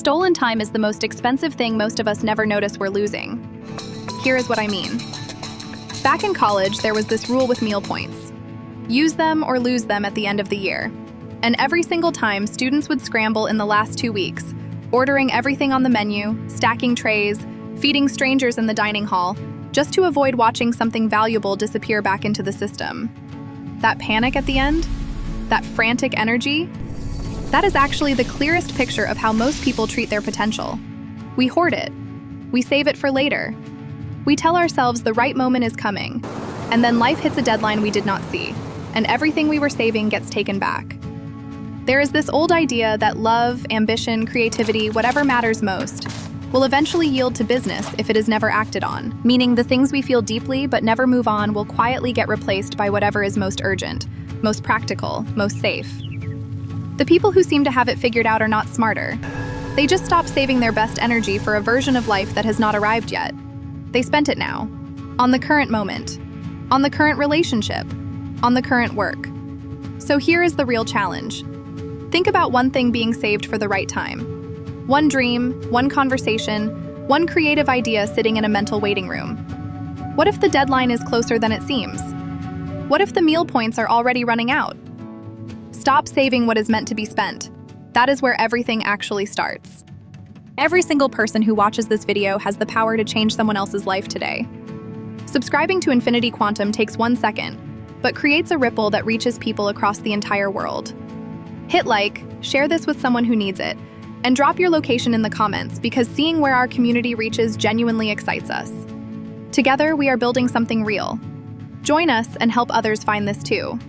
Stolen time is the most expensive thing most of us never notice we're losing. Here is what I mean. Back in college, there was this rule with meal points. Use them or lose them at the end of the year. And every single time, students would scramble in the last 2 weeks, ordering everything on the menu, stacking trays, feeding strangers in the dining hall, just to avoid watching something valuable disappear back into the system. That panic at the end? That frantic energy? That is actually the clearest picture of how most people treat their potential. We hoard it. We save it for later. We tell ourselves the right moment is coming, and then life hits a deadline we did not see, and everything we were saving gets taken back. There is this old idea that love, ambition, creativity, whatever matters most, will eventually yield to business if it is never acted on, meaning the things we feel deeply but never move on will quietly get replaced by whatever is most urgent, most practical, most safe. The people who seem to have it figured out are not smarter. They just stopped saving their best energy for a version of life that has not arrived yet. They spent it now, on the current moment, on the current relationship, on the current work. So here is the real challenge. Think about one thing being saved for the right time. One dream, one conversation, one creative idea sitting in a mental waiting room. What if the deadline is closer than it seems? What if the meal points are already running out? Stop saving what is meant to be spent. That is where everything actually starts. Every single person who watches this video has the power to change someone else's life today. Subscribing to Infinity Quantum takes 1 second, but creates a ripple that reaches people across the entire world. Hit like, share this with someone who needs it, and drop your location in the comments because seeing where our community reaches genuinely excites us. Together, we are building something real. Join us and help others find this too.